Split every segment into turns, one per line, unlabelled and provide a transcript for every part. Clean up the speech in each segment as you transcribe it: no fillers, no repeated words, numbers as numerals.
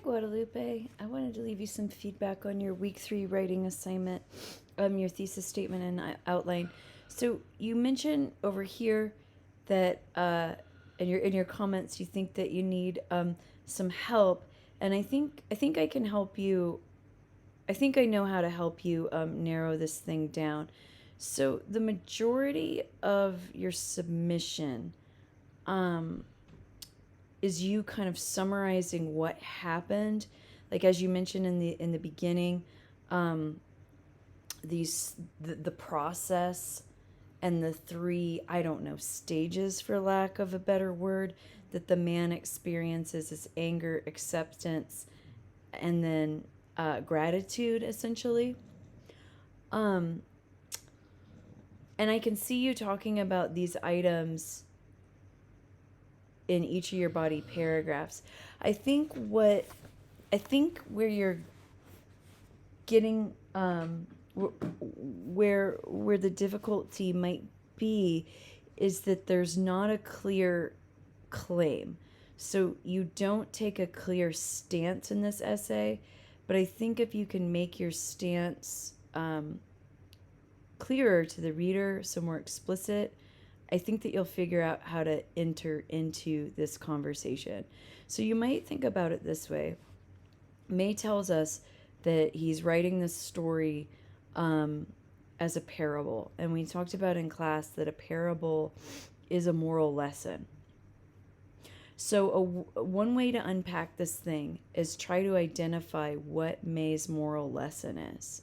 Guadalupe. I wanted to leave you some feedback on your week 3 writing assignment, your thesis statement and outline. So you mentioned over here that in your comments you think that you need some help, and I think I can help you. I think I know how to help you narrow this thing down. So the majority of your submission um, is you kind of summarizing what happened, like as you mentioned in the beginning, um, the process and the three, I don't know, stages, for lack of a better word, that the man experiences is anger, acceptance, and then gratitude, essentially. Um, and I can see you talking about these items in each of your body paragraphs. I think what I think where you're getting where the difficulty might be is that there's not a clear claim. So you don't take a clear stance in this essay, but I think if you can make your stance clearer to the reader, so more explicit, I think that you'll figure out how to enter into this conversation. So you might think about it this way. May tells us that he's writing this story as a parable. And we talked about in class that a parable is a moral lesson. So one way to unpack this thing is try to identify what May's moral lesson is.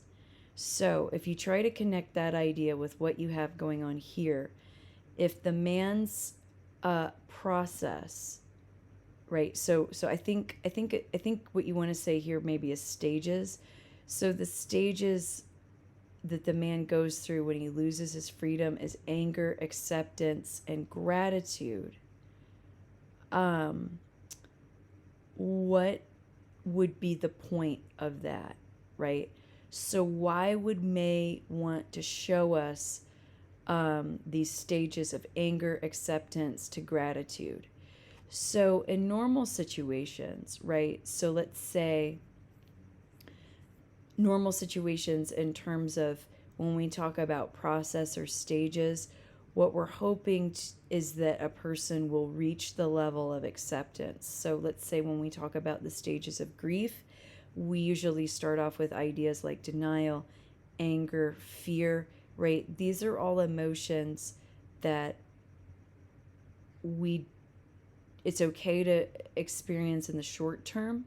So if you try to connect that idea with what you have going on here, if the man's process, right? So I think what you want to say here maybe is stages. So the stages that the man goes through when he loses his freedom is anger, acceptance, and gratitude. What would be the point of that, right? So why would May want to show us these stages of anger, acceptance to gratitude? So in normal situations, right? So let's say normal situations in terms of when we talk about process or stages, what we're hoping is that a person will reach the level of acceptance. So let's say when we talk about the stages of grief, we usually start off with ideas like denial, anger, fear, right? These are all emotions that it's okay to experience in the short term,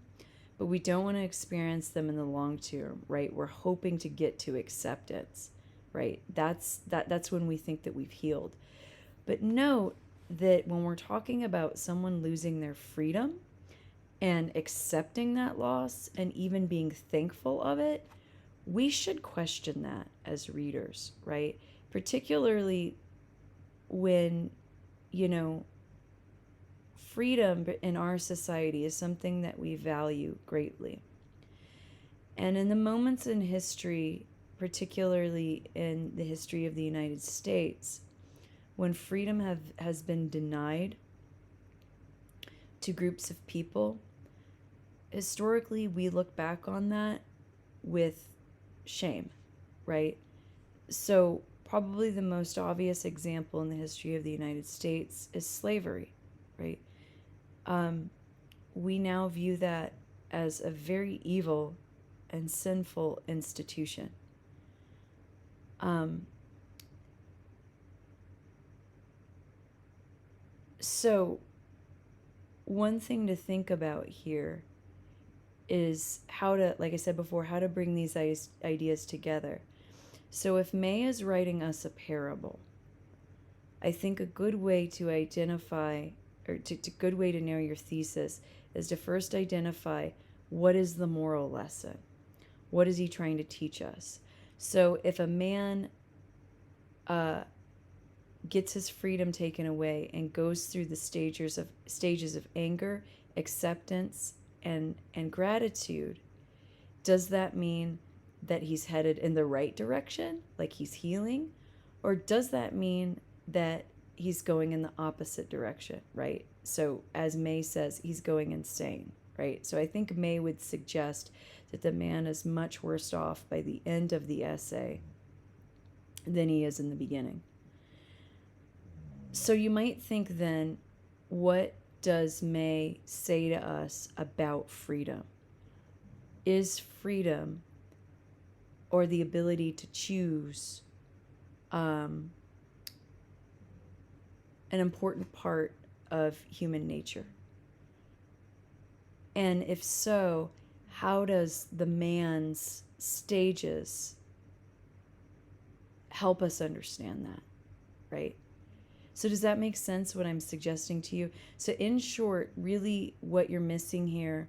but we don't want to experience them in the long term, right? We're hoping to get to acceptance, right? That's when we think that we've healed. But note that when we're talking about someone losing their freedom and accepting that loss and even being thankful of it, we should question that as readers, right? Particularly when, freedom in our society is something that we value greatly. And in the moments in history, particularly in the history of the United States, when freedom has been denied to groups of people, historically we look back on that with shame, right? So probably the most obvious example in the history of the United States is slavery, right? We now view that as a very evil and sinful institution. So one thing to think about here is how to, like I said before, how to bring these ideas together. So if May is writing us a parable, I think a good way to identify, or to good way to narrow your thesis, is to first identify what is the moral lesson. What is he trying to teach us? So if a man gets his freedom taken away and goes through the stages of anger, acceptance, and gratitude, does that mean that he's headed in the right direction, like he's healing? Or does that mean that he's going in the opposite direction, right? So as May says, he's going insane, right? So I think May would suggest that the man is much worse off by the end of the essay than he is in the beginning. So you might think then, what does May say to us about freedom? Is freedom, or the ability to choose, an important part of human nature? And if so, how does the man's stages help us understand that, right? So does that make sense, what I'm suggesting to you? So in short, really what you're missing here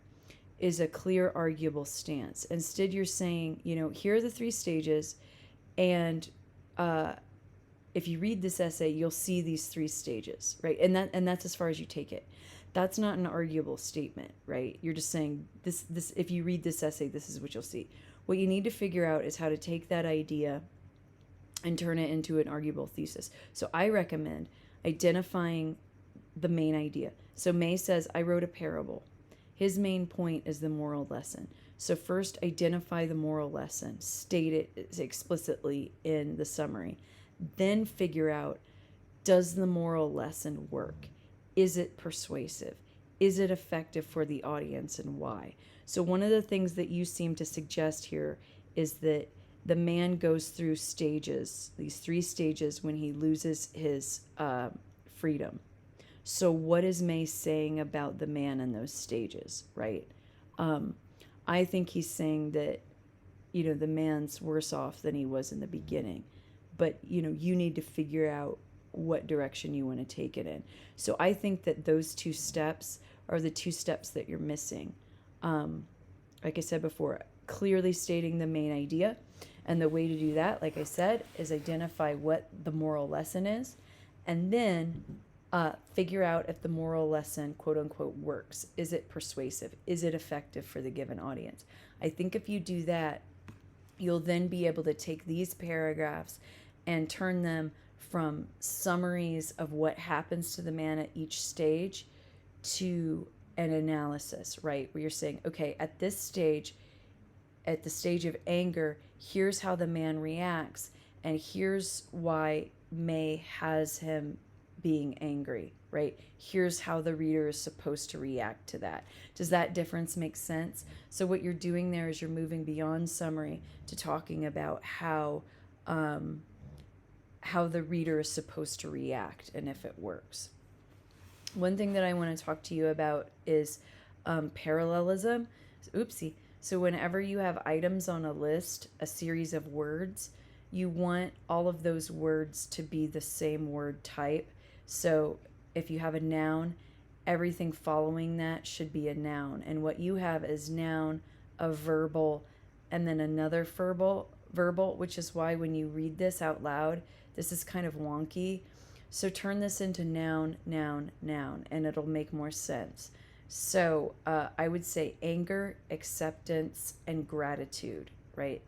is a clear, arguable stance. Instead, you're saying, here are the 3 stages, and if you read this essay, you'll see these 3 stages, right? And that's as far as you take it. That's not an arguable statement, right? You're just saying this. If you read this essay, this is what you'll see. What you need to figure out is how to take that idea and turn it into an arguable thesis. So I recommend identifying the main idea. So May says, I wrote a parable. His main point is the moral lesson. So first, identify the moral lesson, state it explicitly in the summary. Then figure out, does the moral lesson work? Is it persuasive? Is it effective for the audience, and why? So one of the things that you seem to suggest here is that the man goes through stages, these 3 stages, when he loses his freedom. So what is May saying about the man in those stages, right? I think he's saying that, the man's worse off than he was in the beginning. But, you need to figure out what direction you want to take it in. So I think that those 2 steps are the 2 steps that you're missing. Like I said before, clearly stating the main idea. And the way to do that, like I said, is identify what the moral lesson is, and then figure out if the moral lesson, quote unquote, works. Is it persuasive? Is it effective for the given audience? I think if you do that, you'll then be able to take these paragraphs and turn them from summaries of what happens to the man at each stage to an analysis, right? Where you're saying, okay, at this stage, at the stage of anger, here's how the man reacts, and here's why May has him being angry, right? Here's how the reader is supposed to react to that. Does that difference make sense? So what you're doing there is you're moving beyond summary to talking about how the reader is supposed to react and if it works. One thing that I want to talk to you about is parallelism. Oopsie. So whenever you have items on a list, a series of words, you want all of those words to be the same word type. So if you have a noun, everything following that should be a noun. And what you have is noun, a verbal, and then another verbal, which is why when you read this out loud, this is kind of wonky. So turn this into noun, noun, noun, and it'll make more sense. So I would say anger, acceptance, and gratitude, right?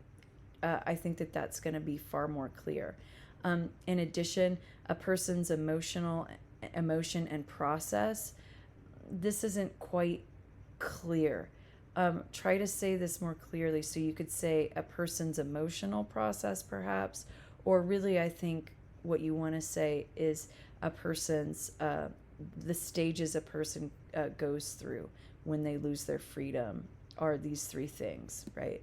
I think that that's going to be far more clear. In addition, a person's emotion and process, this isn't quite clear. Try to say this more clearly. So you could say a person's emotional process, perhaps, or really I think what you want to say is a person's the stages a person goes through when they lose their freedom are these 3 things, right?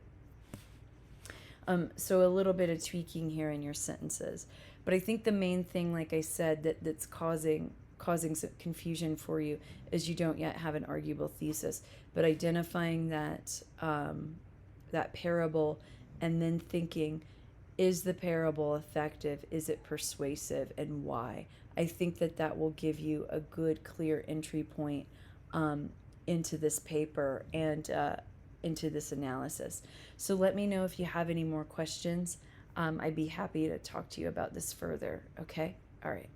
So a little bit of tweaking here in your sentences. But I think the main thing, like I said, that's causing some confusion for you is you don't yet have an arguable thesis. But identifying that parable and then thinking, is the parable effective? Is it persuasive? And why? I think that will give you a good, clear entry point into this paper and into this analysis. So let me know if you have any more questions. I'd be happy to talk to you about this further. Okay? All right.